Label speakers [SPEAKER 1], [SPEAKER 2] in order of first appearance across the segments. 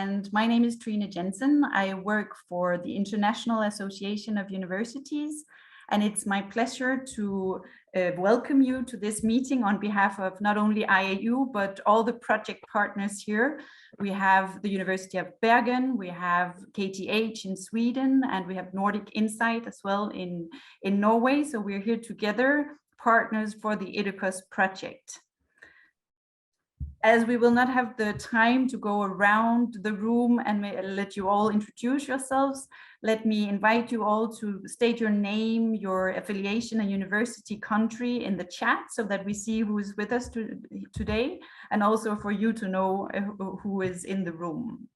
[SPEAKER 1] And my name is Trine Jensen. I work for the International Association of Universities, and it's my pleasure to welcome you to this meeting on behalf of not only IAU, but all the project partners here. We have the University of Bergen, we have KTH in Sweden, and we have Nordic Insight as well in Norway. So we're here together, partners for the IDOCOS project. As we will not have the time to go around the room and let you all introduce yourselves, let me invite you all to state your name, your affiliation and university country in the chat so that we see who is with us today, and also for you to know who is in the room.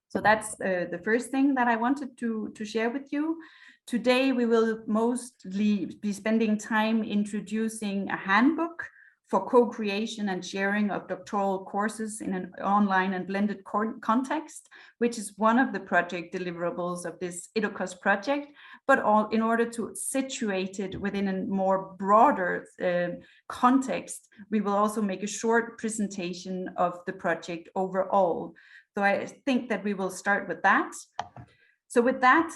[SPEAKER 1] So that's the first thing that I wanted to share with you. Today, we will mostly be spending time introducing a handbook for co-creation and sharing of doctoral courses in an online and blended context, which is one of the project deliverables of this IDOCOS project, but in order to situate it within a more broader context, we will also make a short presentation of the project overall. So I think that we will start with that. So with that,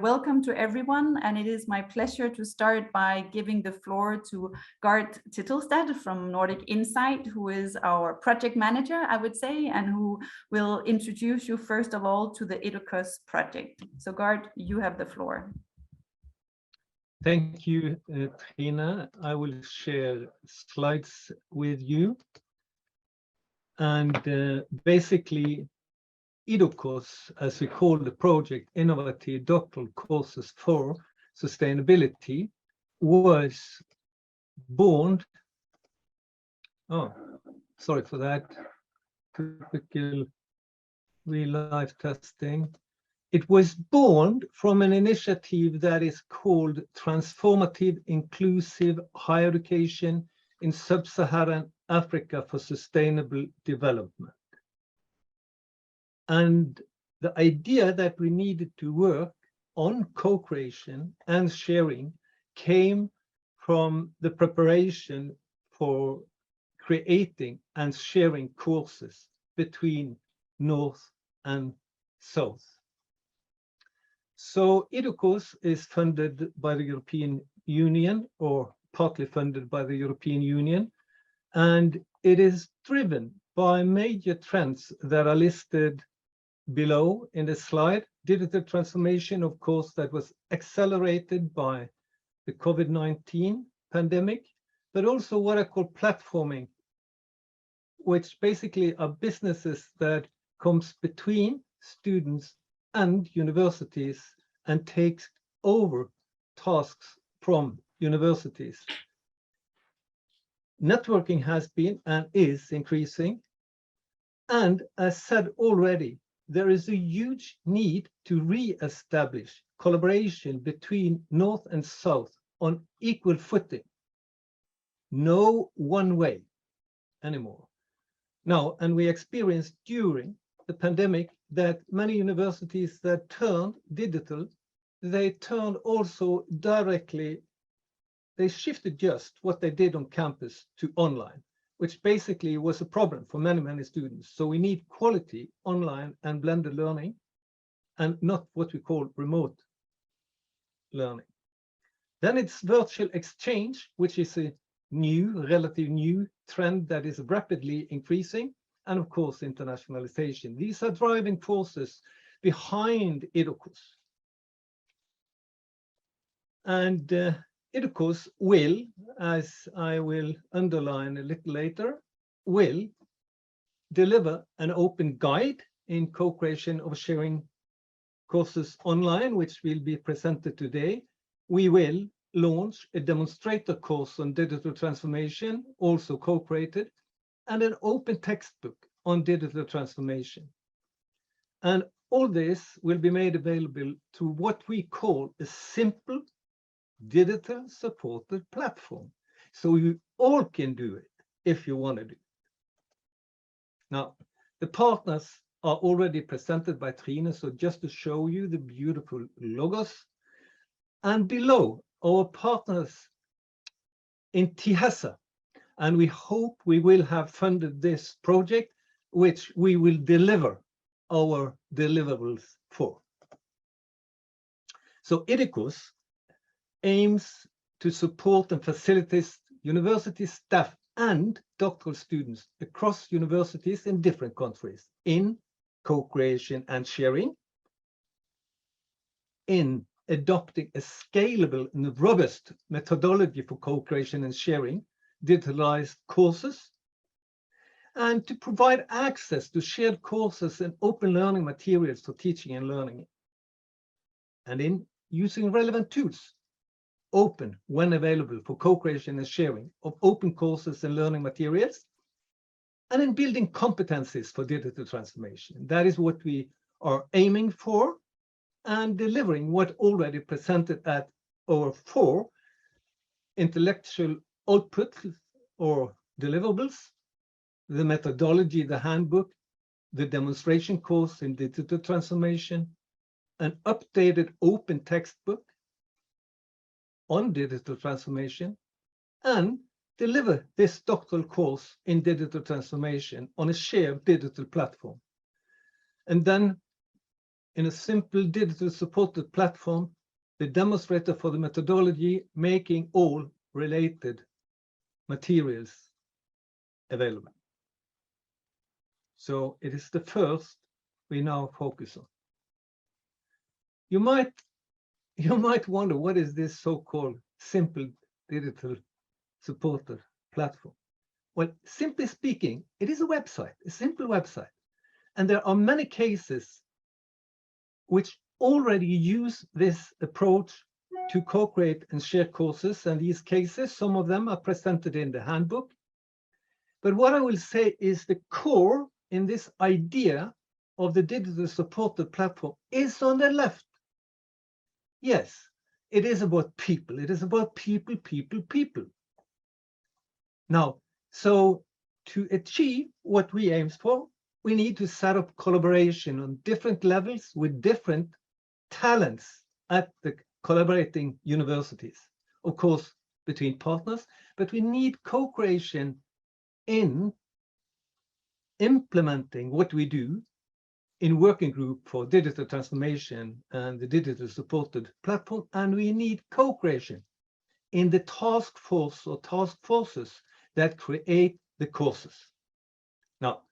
[SPEAKER 1] welcome to everyone, and it is my pleasure to start by giving the floor to Gard Tittelstad from Nordic Insight, who is our project manager, I would say, and who will introduce you first of all to the IDOCOS project. So Gard, you have the floor.
[SPEAKER 2] Thank you, Trine. I will share slides with you. And basically, IDOCOS, as we call the project, Innovative Doctoral Courses for Sustainability, was born. Oh, sorry for that. Typical real-life testing. It was born from an initiative that is called Transformative Inclusive Higher Education in Sub-Saharan Africa for Sustainable Development. And the idea that we needed to work on co-creation and sharing came from the preparation for creating and sharing courses between North and South. So IDOCOS is funded by the European Union, or partly funded by the European Union, and it is driven by major trends that are listed below in the slide. Digital transformation, of course, that was accelerated by the COVID-19 pandemic, but also what I call platforming, which basically are businesses that comes between students and universities and takes over tasks from universities. Networking has been and is increasing. And as said already, there is a huge need to re-establish collaboration between North and South on equal footing. No one way anymore. Now, and we experienced during the pandemic that many universities that turned digital, they turned also directly, they shifted just what they did on campus to online, which basically was a problem for many, many students. So we need quality online and blended learning, and not what we call remote learning. Then it's virtual exchange, which is a new, relatively new trend that is rapidly increasing, and of course, internationalization. These are driving forces behind IDOCOS. And IDOCOS will, as I will underline a little later, will deliver an open guide in co-creation of sharing courses online, which will be presented today. We will launch a demonstrator course on digital transformation, also co-created, and an open textbook on digital transformation. And all this will be made available to what we call a simple digital supported platform. So you all can do it if you want to do it. Now, the partners are already presented by Trine, so just to show you the beautiful logos. And below, our partners in Tihasa, and we hope we will have funded this project, which we will deliver our deliverables for. So IDOCOS aims to support and facilitate university staff and doctoral students across universities in different countries in co-creation and sharing, in adopting a scalable and robust methodology for co-creation and sharing, digitalized courses, and to provide access to shared courses and open learning materials for teaching and learning, and in using relevant tools, open when available for co-creation and sharing of open courses and learning materials, and in building competencies for digital transformation. That is what we are aiming for, and delivering what already presented at our 4 intellectual output or deliverables: the methodology, the handbook, the demonstration course in digital transformation, an updated open textbook on digital transformation, and deliver this doctoral course in digital transformation on a shared digital platform. And then in a simple digital supported platform, the demonstrator for the methodology, making all related materials available. So it is the first we now focus on. You might wonder, what is this so-called simple digital supported platform? Well, simply speaking, it is a website, a simple website. And there are many cases which already use this approach to co-create and share courses. And these cases, some of them are presented in the handbook. But what I will say is the core in this idea of the digital supported platform is on the left. Yes, it is about people. It is about people, people, people. Now, so to achieve what we aim for, we need to set up collaboration on different levels with different talents at the collaborating universities, of course, between partners, but we need co-creation in implementing what we do in working group for digital transformation and the digital supported platform, and we need co-creation in the task force or task forces that create the courses. Now,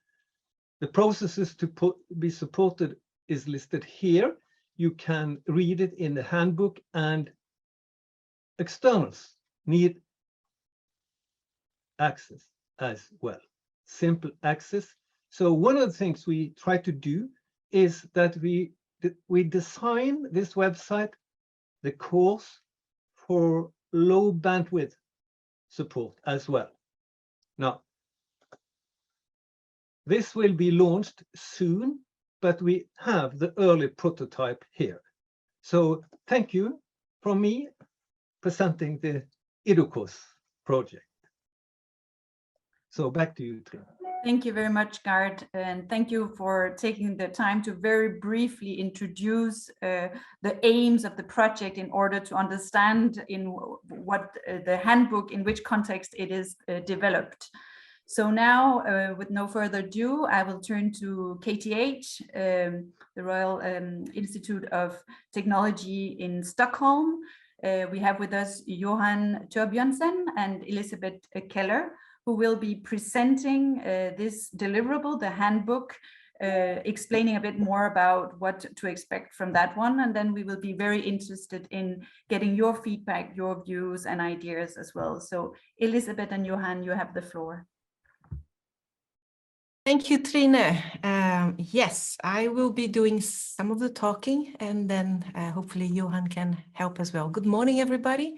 [SPEAKER 2] the processes to be supported is listed here. You can read it in the handbook, and externals need access as well, simple access. So one of the things we try to do is that we design this website, the course, for low bandwidth support as well. Now, this will be launched soon, but we have the early prototype here. So thank you from me presenting the IDOCOS project. So back to you, Trine.
[SPEAKER 1] Thank you very much, Gard, and thank you for taking the time to very briefly introduce the aims of the project in order to understand in what the handbook, in which context it is developed. So now, with no further ado, I will turn to KTH, the Royal Institute of Technology in Stockholm. We have with us Johan Torbjørnsen and Elisabeth Keller, who will be presenting this deliverable, the handbook, explaining a bit more about what to expect from that one. And then we will be very interested in getting your feedback, your views and ideas as well. So Elisabeth and Johan, you have the floor.
[SPEAKER 3] Thank you, Trine. Yes, I will be doing some of the talking, and then hopefully Johan can help as well. Good morning, everybody.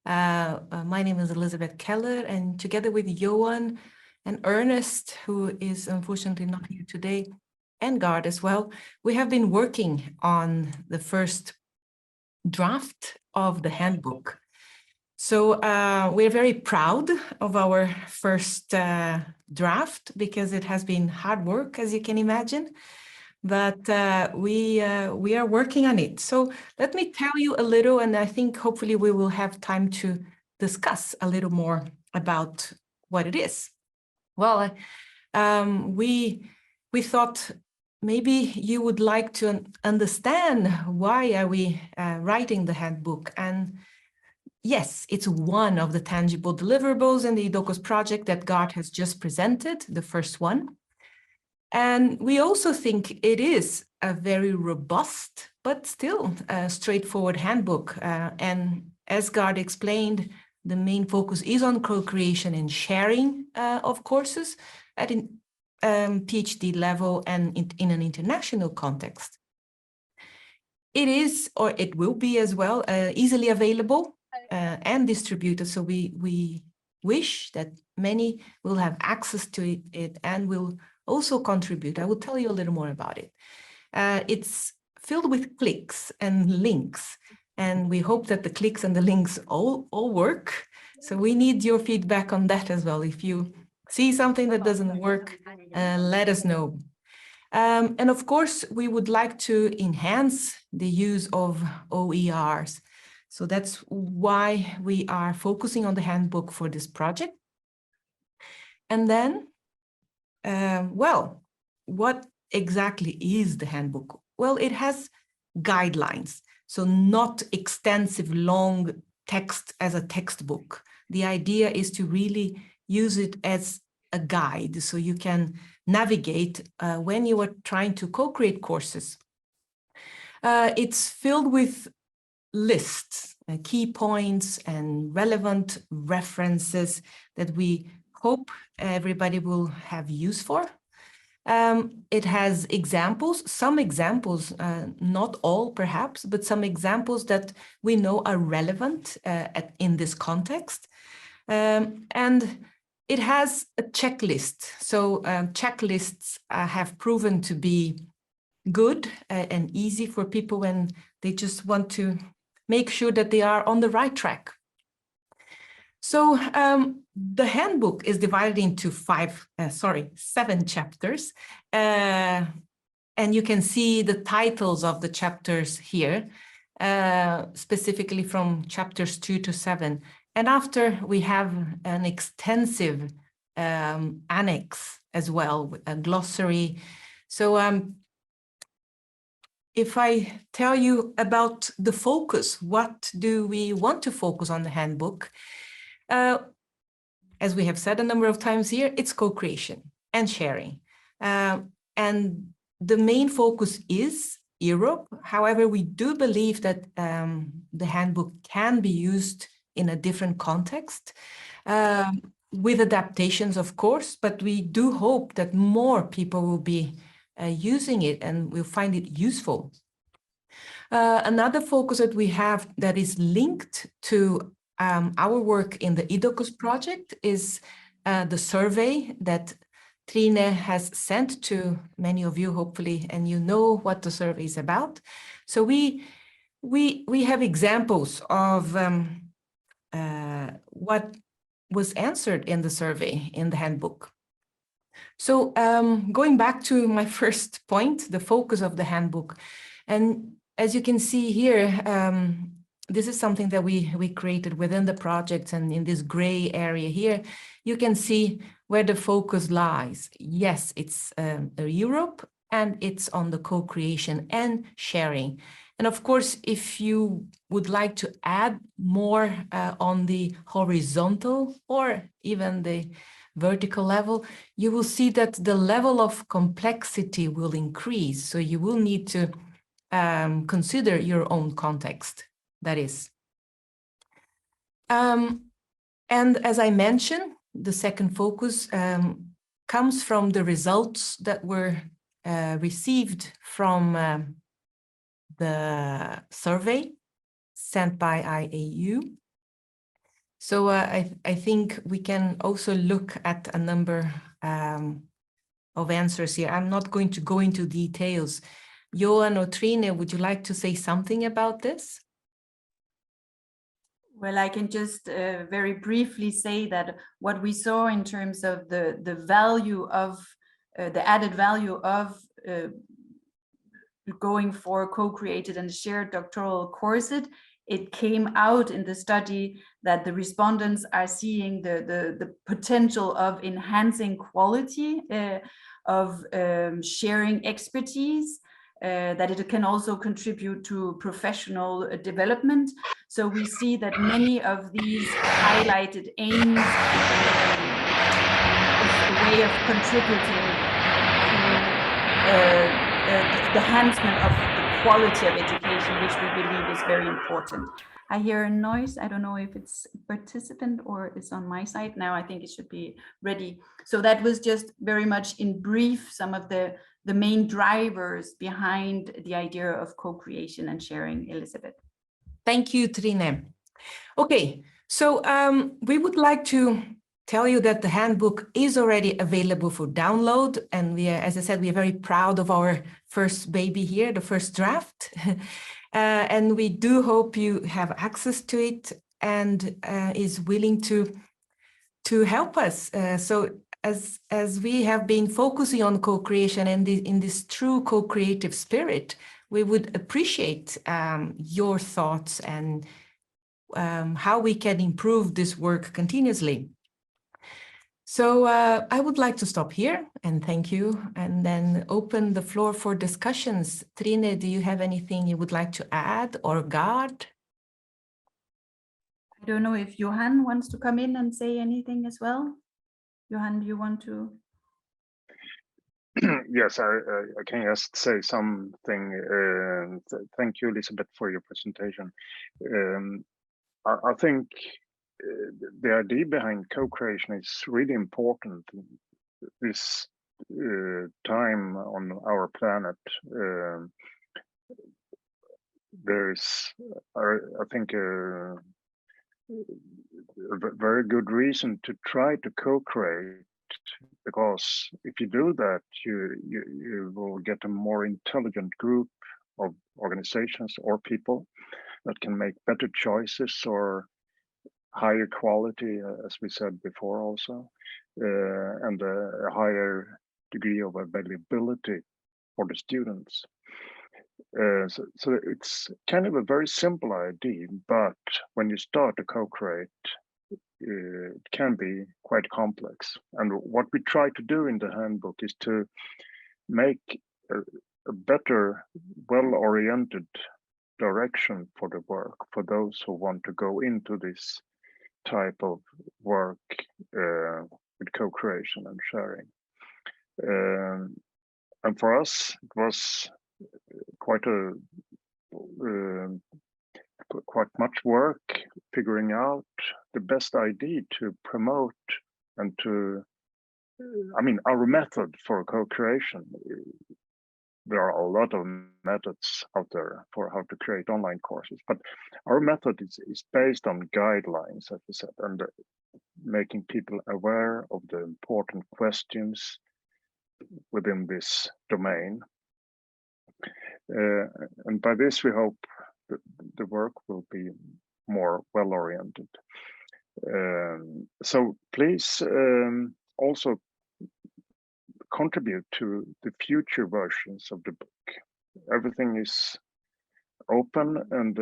[SPEAKER 3] My name is Elisabeth Keller, and together with Johan and Ernest, who is unfortunately not here today, and Gard as well, we have been working on the first draft of the handbook. So we're very proud of our first draft, because it has been hard work, as you can imagine. But we are working on it. So let me tell you a little, and I think hopefully we will have time to discuss a little more about what it is. Well, we thought maybe you would like to understand why are we writing the handbook. And yes, it's one of the tangible deliverables in the IDOCOS project that Gart has just presented, the first one. And we also think it is a very robust, but still straightforward handbook. And as Gart explained, the main focus is on co-creation and sharing of courses at an PhD level and in an international context. It is, or it will be as well, easily available and distributed. So we wish that many will have access to it and will also contribute. I will tell you a little more about it. It's filled with clicks and links, and we hope that the clicks and the links all work. So we need your feedback on that as well. If you see something that doesn't work, let us know. And of course, we would like to enhance the use of OERs. So that's why we are focusing on the handbook for this project. And then, well, what exactly is the handbook? Well, it has guidelines, so not extensive long text as a textbook. The idea is to really use it as a guide, so you can navigate when you are trying to co-create courses. It's filled with lists, key points and relevant references that we hope everybody will have use for. It has examples, some examples, not all perhaps, but some examples that we know are relevant in this context. And it has a checklist. So checklists have proven to be good and easy for people when they just want to make sure that they are on the right track. So the handbook is divided into 7 chapters. And you can see the titles of the chapters here, specifically from chapters 2 to 7. And after we have an extensive annex as well, with a glossary. So if I tell you about the focus, what do we want to focus on the handbook? As we have said a number of times here, it's co-creation and sharing. And the main focus is Europe. However, we do believe that the handbook can be used in a different context, with adaptations, of course, but we do hope that more people will be using it and will find it useful. Another focus that we have that is linked to our work in the IDOCOS project is the survey that Trine has sent to many of you, hopefully, and you know what the survey is about. So we have examples of what was answered in the survey in the handbook. So going back to my first point, the focus of the handbook, and as you can see here, this is something that we created within the project, and in this gray area here, you can see where the focus lies. Yes, it's Europe, and it's on the co-creation and sharing. And of course, if you would like to add more on the horizontal or even the vertical level, you will see that the level of complexity will increase. So you will need to consider your own context, that is. And as I mentioned, the second focus comes from the results that were received from the survey sent by IAU. So I think we can also look at a number of answers here. I'm not going to go into details. Johan or Trine, would you like to say something about this?
[SPEAKER 1] Well, I can just very briefly say that what we saw in terms of the value of the added value of going for co-created and shared doctoral courses, it came out in the study that the respondents are seeing the potential of enhancing quality of sharing expertise, that it can also contribute to professional development. So we see that many of these highlighted aims is a way of contributing to the enhancement of the quality of education, which we believe is very important. I hear a noise. I don't know if it's a participant or it's on my side. Now I think it should be ready. So that was just very much in brief some of the main drivers behind the idea of co-creation and sharing, Elizabeth.
[SPEAKER 3] Thank you, Trine. Okay, so we would like to tell you that the handbook is already available for download. And we are, as I said, we are very proud of our first baby here, the first draft. And we do hope you have access to it and is willing to help us. So as we have been focusing on co-creation and in this true co-creative spirit, we would appreciate your thoughts and how we can improve this work continuously. So I would like to stop here and thank you, and then open the floor for discussions. Trine, do you have anything you would like to add, or Gard?
[SPEAKER 1] I don't know if Johan wants to come in and say anything as well. Johan, do you want to?
[SPEAKER 4] Yes, I can just say something. Thank you, Elizabeth, for your presentation. I think the idea behind co-creation is really important this time on our planet. There is, I think, a very good reason to try to co-create, because if you do that, you will get a more intelligent group of organizations or people that can make better choices or higher quality, as we said before also, and a higher degree of availability for the students. So it's kind of a very simple idea, but when you start to co-create, it can be quite complex. And what we try to do in the handbook is to make a better, well-oriented direction for the work for those who want to go into this type of work with co-creation and sharing. And for us, it was quite much work figuring out the best idea to promote and to, I mean, our method for co-creation. There are a lot of methods out there for how to create online courses, but our method is based on guidelines, as I said, and making people aware of the important questions within this domain. And by this, we hope that the work will be more well-oriented. So please also contribute to the future versions of the book. Everything is open, and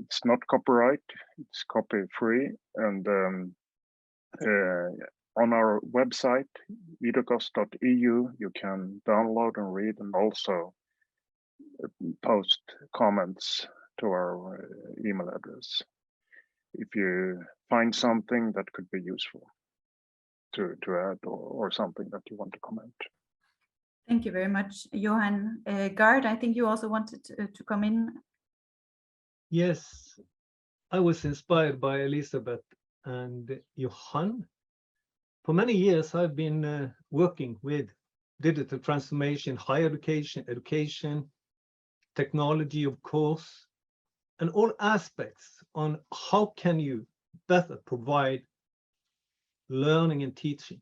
[SPEAKER 4] it's not copyright, it's copy-free, and on our website, idocos.eu, you can download and read, and also post comments to our email address if you find something that could be useful to add, or something that you want to comment.
[SPEAKER 1] Thank you very much, Johan. Gard, I think you also wanted to come in.
[SPEAKER 2] Yes, I was inspired by Elizabeth and Johan. For many years, I've been working with digital transformation, higher education, technology, of course, and all aspects on how can you better provide learning and teaching,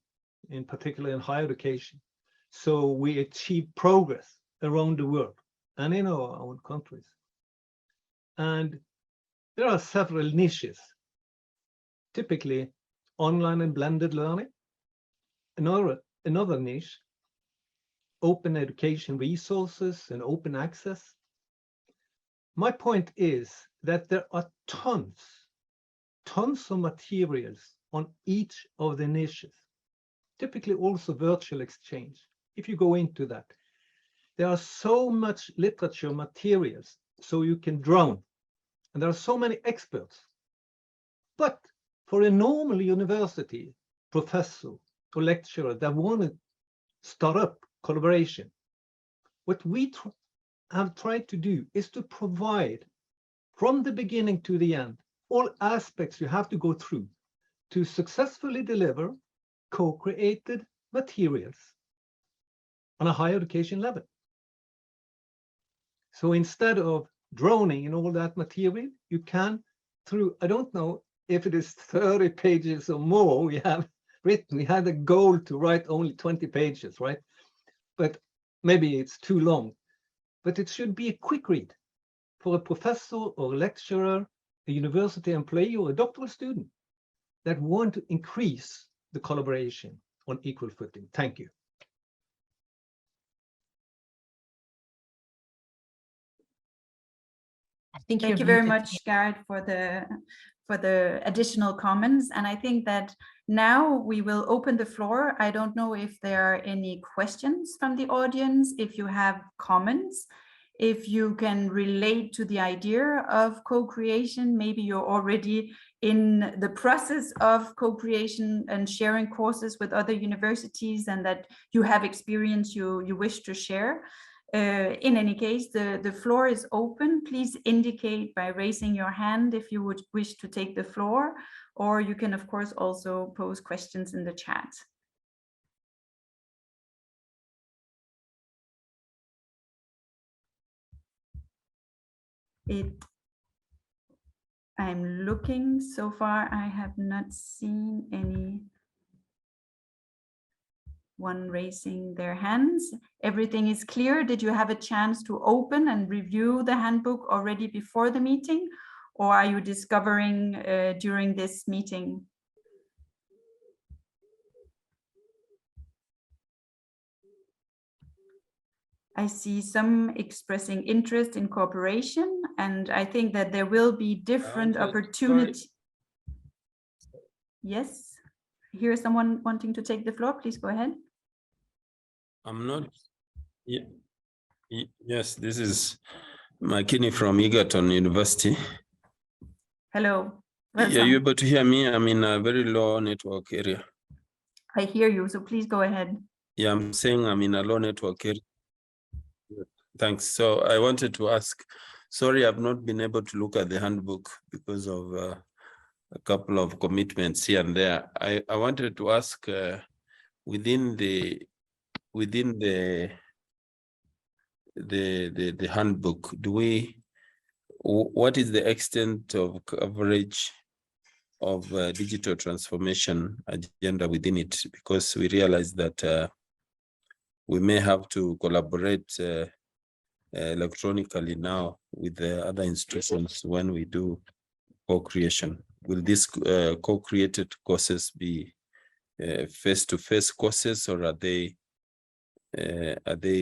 [SPEAKER 2] in particular in higher education, so we achieve progress around the world and in our own countries. And there are several niches, typically online and blended learning. Another niche, open education resources and open access. My point is that there are tons of materials on each of the niches. Typically also virtual exchange. If you go into that, there are so much literature materials, so you can drown. And there are so many experts. But for a normal university professor or lecturer that want to start up collaboration, what we have tried to do is to provide from the beginning to the end all aspects you have to go through to successfully deliver co-created materials on a higher education level. So instead of drowning in all that material, you can, through, I don't know if it is 30 pages or more we have written. We had a goal to write only 20 pages, right? But maybe it's too long. But it should be a quick read for a professor or a lecturer, a university employee or a doctoral student that want to increase the collaboration on equal footing. Thank you.
[SPEAKER 3] Thank
[SPEAKER 1] you very much, Garrett, for the additional comments. And I think that now we will open the floor. I don't know if there are any questions from the audience, if you have comments, if you can relate to the idea of co-creation. Maybe you're already in the process of co-creation and sharing courses with other universities, and that you have experience you wish to share. In any case, the floor is open. Please indicate by raising your hand if you would wish to take the floor, or you can of course also pose questions in the chat. I'm looking, so far I have not seen anyone raising their hands. Everything is clear. Did you have a chance to open and review the handbook already before the meeting, or are you discovering during this meeting? I see some expressing interest in cooperation, and I think that there will be different opportunities. Yes, here is someone wanting to take the floor. Please go ahead.
[SPEAKER 5] I'm not. Yes, this is McKinney from Egerton University.
[SPEAKER 1] Hello.
[SPEAKER 5] Welcome. Are you able to hear me? I'm in a very low network area.
[SPEAKER 1] I hear you, so please go ahead.
[SPEAKER 5] Yeah, I'm saying I'm in a low network area. Thanks. So I wanted to ask, sorry, I've not been able to look at the handbook because of a couple of commitments here and there. I wanted to ask within the handbook, what is the extent of coverage of digital transformation agenda within it? Because we realize that we may have to collaborate electronically now with the other institutions when we do co-creation. Will these co-created courses be face-to-face courses, or are they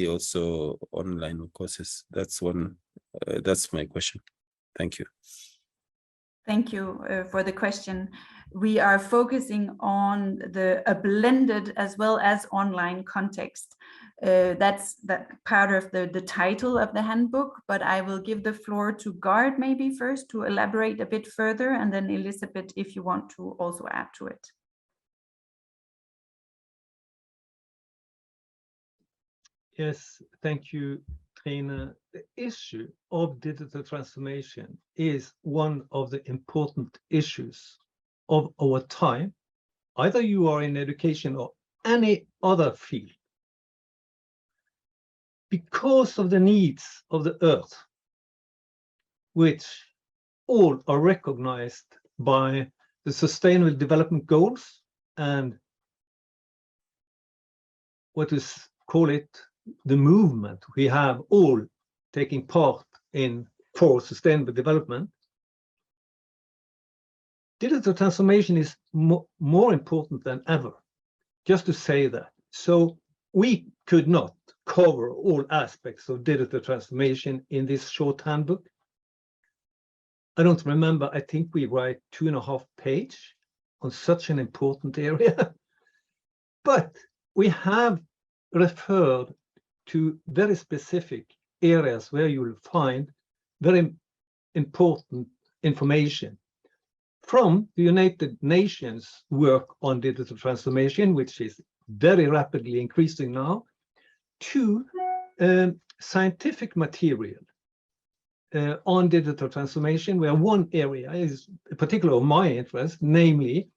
[SPEAKER 5] also online courses? That's one. That's my question. Thank you.
[SPEAKER 1] Thank you for the question. We are focusing on a blended as well as online context. That's part of the title of the handbook, but I will give the floor to Gard maybe first to elaborate a bit further, and then Elizabeth, if you want to also add to it.
[SPEAKER 2] Yes, thank you, Trine. The issue of digital transformation is one of the important issues of our time, either you are in education or any other field. Because of the needs of the earth, which all are recognized by the Sustainable Development Goals and what is call it the movement we have all taking part in for sustainable development, digital transformation is more important than ever, just to say that. So we could not cover all aspects of digital transformation in this short handbook. I don't remember, I think we write 2.5 pages on such an important area. But we have referred to very specific areas where you will find very important information from the United Nations work on digital transformation, which is very rapidly increasing now, to scientific material on digital transformation, where one area is particularly of my interest, namely,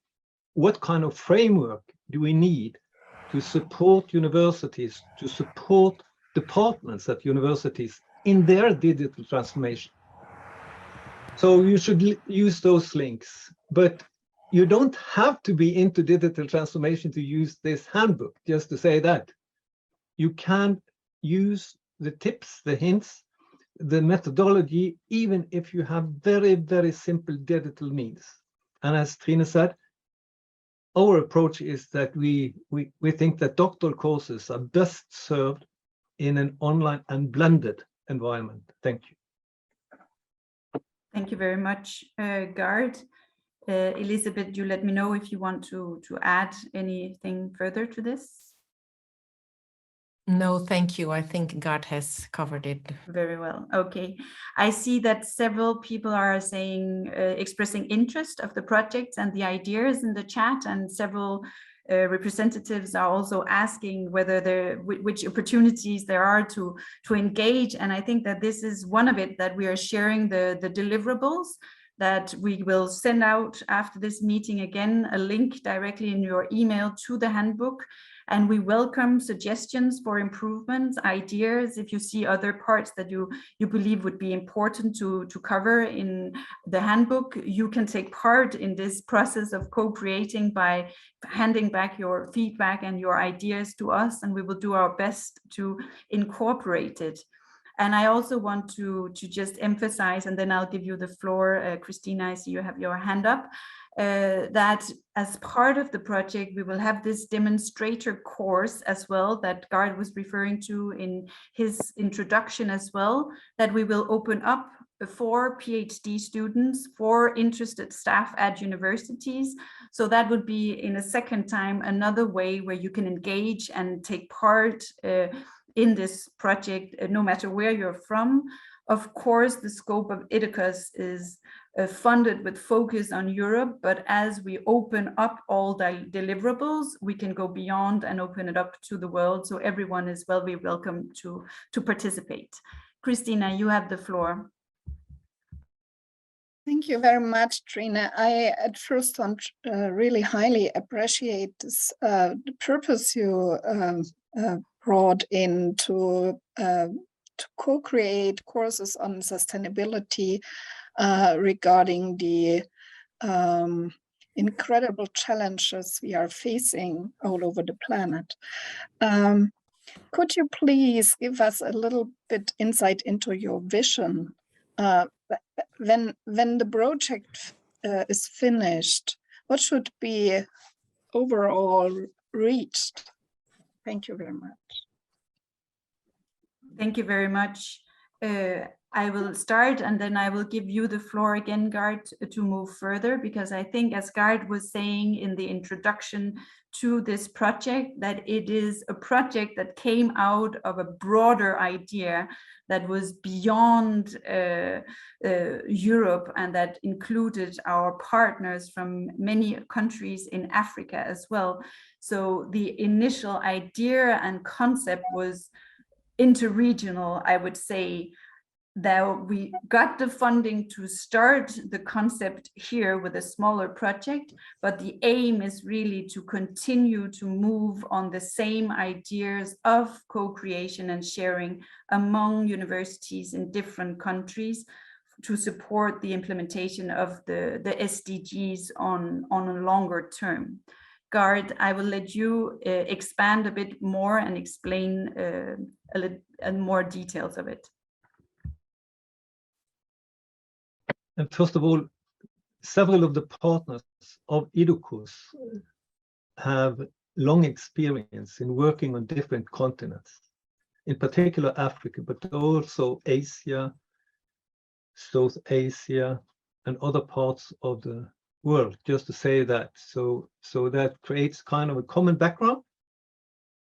[SPEAKER 2] what kind of framework do we need to support universities, to support departments at universities in their digital transformation. So you should use those links, but you don't have to be into digital transformation to use this handbook, just to say that. You can use the tips, the hints, the methodology, even if you have very, very simple digital means. And as Trine said, our approach is that we think that doctoral courses are best served in an online and blended environment. Thank you.
[SPEAKER 1] Thank you very much, Gard. Elisabeth, you let me know if you want to add anything further to this.
[SPEAKER 3] No, thank you. I think Gard has covered it
[SPEAKER 1] very well. Okay, I see that several people are saying, expressing interest of the projects and the ideas in the chat, and several representatives are also asking whether which opportunities there are to engage. And I think that this is one of it, that we are sharing the deliverables that we will send out after this meeting. Again, a link directly in your email to the handbook. And we welcome suggestions for improvements, ideas. If you see other parts that you believe would be important to cover in the handbook, you can take part in this process of co-creating by handing back your feedback and your ideas to us, and we will do our best to incorporate it. And I also want to just emphasize, and then I'll give you the floor, Christina, I see you have your hand up, that as part of the project, we will have this demonstrator course as well that Gard was referring to in his introduction as well, that we will open up for PhD students, for interested staff at universities. So that would be, in a second time, another way where you can engage and take part in this project, no matter where you're from. Of course, the scope of IDOCOS is funded with focus on Europe, but as we open up all the deliverables, we can go beyond and open it up to the world. So everyone is welcome to participate. Christina, you have the floor.
[SPEAKER 6] Thank you very much, Trine. I at first want really highly appreciate this, the purpose you brought in to co-create courses on sustainability regarding the incredible challenges we are facing all over the planet. Could you please give us a little bit insight into your vision? When the project is finished, what should be overall reached? Thank you very much.
[SPEAKER 1] Thank you very much. I will start, and then I will give you the floor again, Gard, to move further, because I think, as Gard was saying in the introduction to this project, that it is a project that came out of a broader idea that was beyond Europe, and that included our partners from many countries in Africa as well. So the initial idea and concept was interregional, I would say, that we got the funding to start the concept here with a smaller project, but the aim is really to continue to move on the same ideas of co-creation and sharing among universities in different countries to support the implementation of the SDGs on a longer term. Gard, I will let you expand a bit more and explain a little more details of it.
[SPEAKER 2] And first of all, several of the partners of IDOCOS have long experience in working on different continents, in particular Africa, but also Asia, South Asia, and other parts of the world, just to say that. So that creates kind of a common background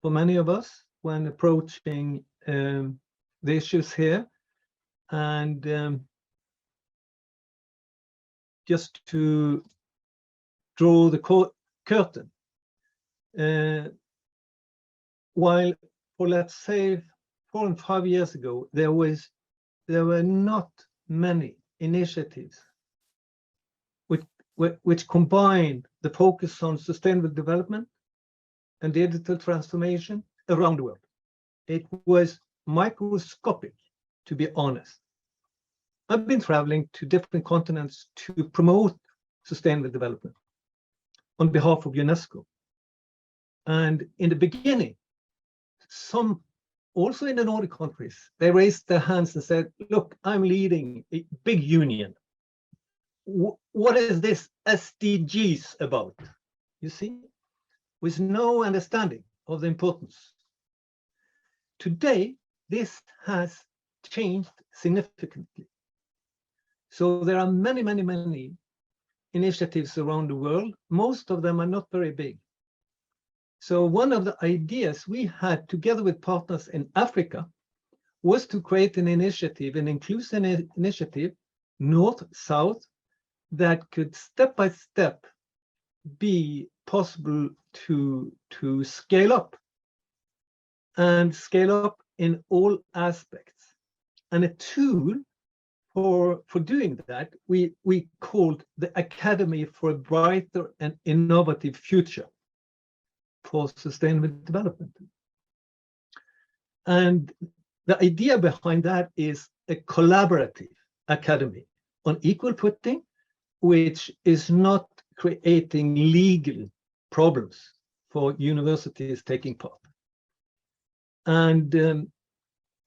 [SPEAKER 2] for many of us when approaching the issues here. And just to draw the curtain, while for, let's say, 4 and 5 years ago, there were not many initiatives which combined the focus on sustainable development and digital transformation around the world. It was microscopic, to be honest. I've been traveling to different continents to promote sustainable development on behalf of UNESCO. And in the beginning, some, also in the Nordic countries, they raised their hands and said, look, I'm leading a big union. What is this SDGs about? You see, with no understanding of the importance. Today, this has changed significantly. So there are many, many, many initiatives around the world. Most of them are not very big. So one of the ideas we had together with partners in Africa was to create an initiative, an inclusive initiative, north-south, that could step by step be possible to scale up, and scale up in all aspects. And a tool for doing that, we called the Academy for a Brighter and Innovative Future for Sustainable Development. And the idea behind that is a collaborative academy on equal footing, which is not creating legal problems for universities taking part. And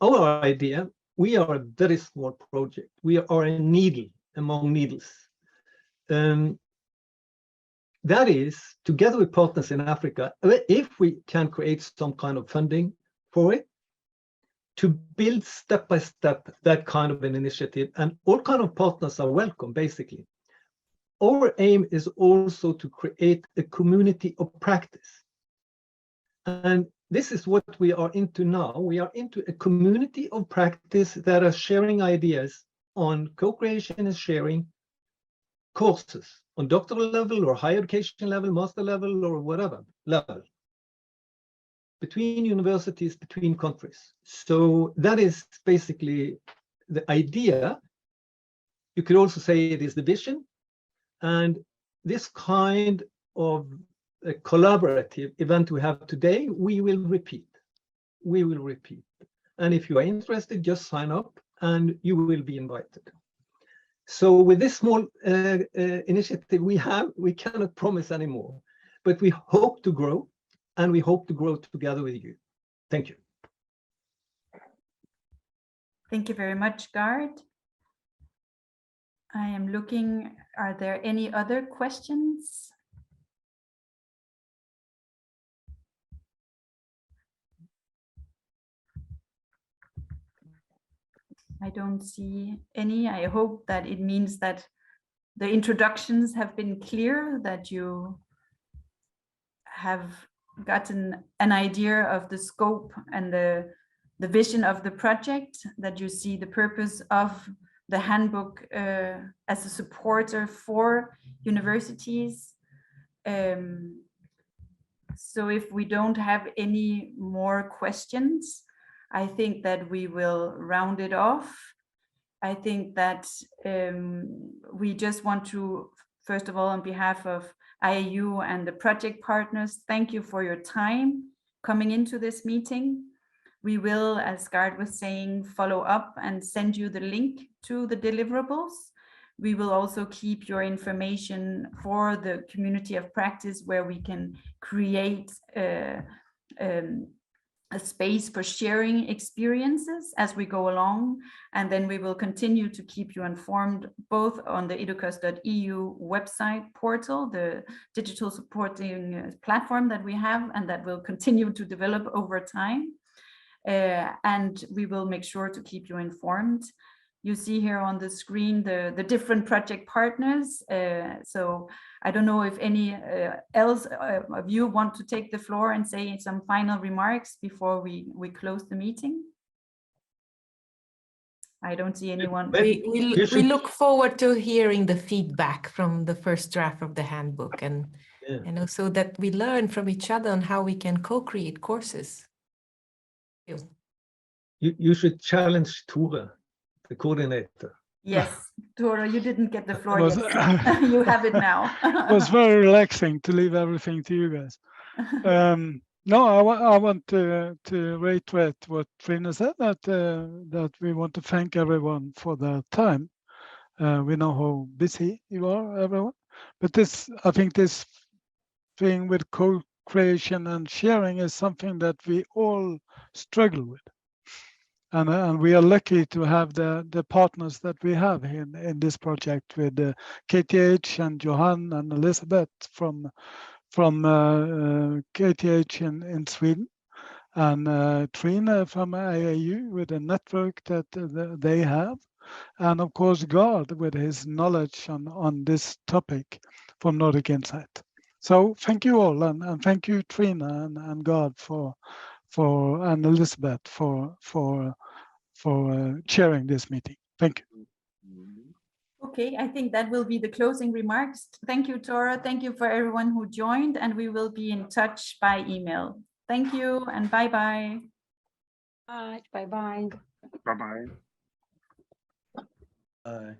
[SPEAKER 2] our idea, we are a very small project. We are a needle among needles. That is, together with partners in Africa, if we can create some kind of funding for it, to build step by step that kind of an initiative, and all kind of partners are welcome, basically. Our aim is also to create a community of practice. And this is what we are into now. We are into a community of practice that are sharing ideas on co-creation and sharing courses on doctoral level or higher education level, master level, or whatever level, between universities, between countries. So that is basically the idea. You could also say it is the vision. And this kind of a collaborative event we have today, we will repeat. We will repeat. And if you are interested, just sign up and you will be invited. So with this small initiative we have, we cannot promise anymore, but we hope to grow, and we hope to grow together with you. Thank you.
[SPEAKER 1] Thank you very much, Gard. I am looking, are there any other questions? I don't see any. I hope that it means that the introductions have been clear, that you have gotten an idea of the scope and the vision of the project, that you see the purpose of the handbook as a supporter for universities. So if we don't have any more questions, I think that we will round it off. I think that we just want to, first of all, on behalf of IAU and the project partners, thank you for your time coming into this meeting. We will, as Gard was saying, follow up and send you the link to the deliverables. We will also keep your information for the community of practice, where we can create a space for sharing experiences as we go along. And then we will continue to keep you informed both on the idocos.eu website portal, the digital supporting platform that we have and that will continue to develop over time. And we will make sure to keep you informed. You see here on the screen the different project partners. So I don't know if any else of you want to take the floor and say some final remarks before we close the meeting. I don't see anyone.
[SPEAKER 3] We look forward to hearing the feedback from the first draft of the handbook, and also that we learn from each other on how we can co-create courses.
[SPEAKER 2] You should challenge Ture, the coordinator.
[SPEAKER 1] Yes, Ture, you didn't get the floor yet. So you have it now.
[SPEAKER 7] It was very relaxing to leave everything to you guys. No, I want to reiterate what Trina said, that we want to thank everyone for their time. We know how busy you are, everyone. But I think this thing with co-creation and sharing is something that we all struggle with. And we are lucky to have the partners that we have in this project with KTH and Johan and Elizabeth from KTH in Sweden, and Trina from IAU with the network that they have, and of course God with his knowledge on this topic from Nordic Insight. So thank you all, and thank you Trina and God and Elizabeth for chairing this meeting. Thank you.
[SPEAKER 1] Okay, I think that will be the closing remarks. Thank you, Tora. Thank you for everyone who joined, and we will be in touch by email. Thank you and bye-bye.
[SPEAKER 8] Bye. Bye-bye.
[SPEAKER 4] Bye-bye.
[SPEAKER 2] Bye.